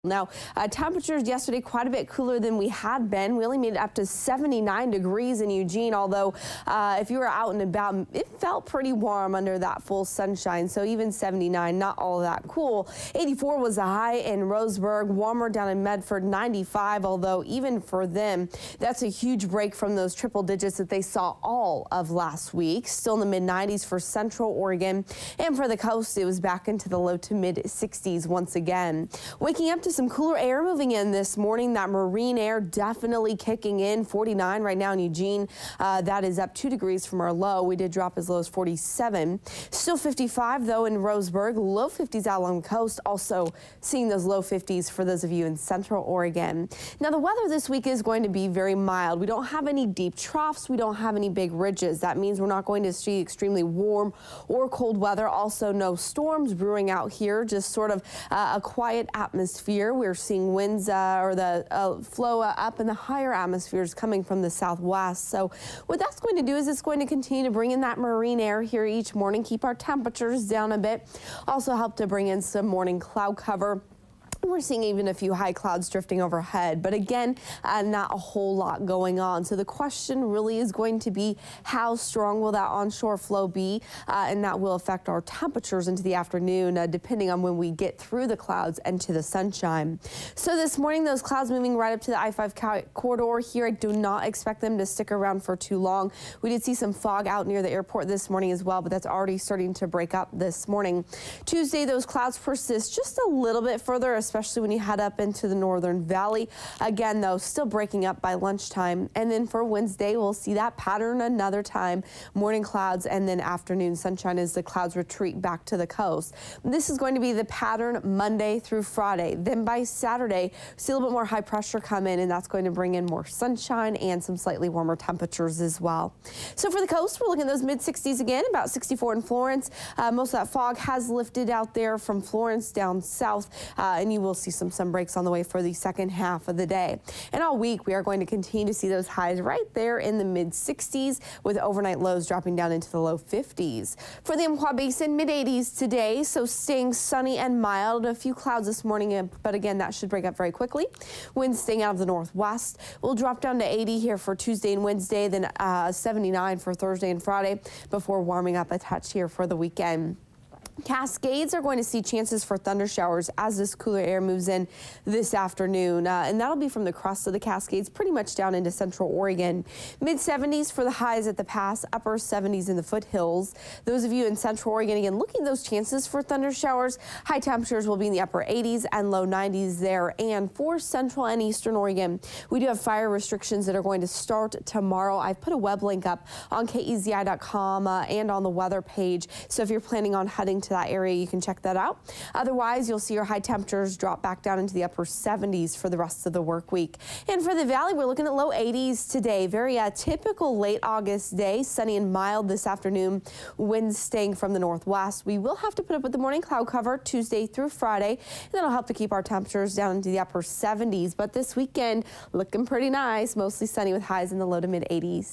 Now, temperatures yesterday quite a bit cooler than we had been. We only made it up to 79 degrees in Eugene, although if you were out and about, it felt pretty warm under that full sunshine. So even 79, not all that cool. 84 was the high in Roseburg, warmer down in Medford, 95, although even for them, that's a huge break from those triple digits that they saw all of last week. Still in the mid-90s for Central Oregon, and for the coast, it was back into the low to mid-60s once again. Waking up to some cooler air moving in this morning. That marine air definitely kicking in. 49 right now in Eugene. That is up 2 degrees from our low. We did drop as low as 47. Still 55 though in Roseburg. Low 50s out along the coast. Also seeing those low 50s for those of you in Central Oregon. Now the weather this week is going to be very mild. We don't have any deep troughs. We don't have any big ridges. That means we're not going to see extremely warm or cold weather. Also no storms brewing out here. Just sort of a quiet atmosphere. We're seeing winds or the flow up in the higher atmospheres coming from the southwest. So what that's going to do is it's going to continue to bring in that marine air here each morning, keep our temperatures down a bit. Also help to bring in some morning cloud cover. We're seeing even a few high clouds drifting overhead, but again, not a whole lot going on. So the question really is going to be how strong will that onshore flow be, and that will affect our temperatures into the afternoon, depending on when we get through the clouds and to the sunshine. So this morning, those clouds moving right up to the I-5 corridor here. I do not expect them to stick around for too long. We did see some fog out near the airport this morning as well, but that's already starting to break up this morning. Tuesday, those clouds persist just a little bit further, especially when you head up into the northern valley. Again, though, still breaking up by lunchtime. And then for Wednesday, we'll see that pattern another time. Morning clouds and then afternoon sunshine as the clouds retreat back to the coast. This is going to be the pattern Monday through Friday. Then by Saturday, see a little bit more high pressure come in, and that's going to bring in more sunshine and some slightly warmer temperatures as well. So for the coast, we're looking at those mid-60s again, about 64 in Florence. Most of that fog has lifted out there from Florence down south, and you will see some sun breaks on the way for the second half of the day. And all week, we are going to continue to see those highs right there in the mid-60s, with overnight lows dropping down into the low 50s. For the Umpqua Basin, mid-80s today, so staying sunny and mild. A few clouds this morning, but again, that should break up very quickly. Winds staying out of the northwest. We'll drop down to 80 here for Tuesday and Wednesday, then 79 for Thursday and Friday, before warming up a touch here for the weekend. Cascades are going to see chances for thunder showers as this cooler air moves in this afternoon, and that'll be from the crest of the Cascades pretty much down into Central Oregon. Mid-70s for the highs at the pass, upper 70s in the foothills. Those of you in Central Oregon, again, looking at those chances for thunder showers. High temperatures will be in the upper 80s and low 90s there. And for Central and Eastern Oregon, we do have fire restrictions that are going to start tomorrow. I've put a web link up on KEZI.com and on the weather page, so if you're planning on heading to that area, you can check that out. Otherwise, you'll see your high temperatures drop back down into the upper 70s for the rest of the work week. And for the valley, we're looking at low 80s today. Very typical late August day, sunny and mild this afternoon. Winds staying from the northwest. We will have to put up with the morning cloud cover Tuesday through Friday, and that'll help to keep our temperatures down into the upper 70s. But this weekend, looking pretty nice, mostly sunny with highs in the low to mid 80s.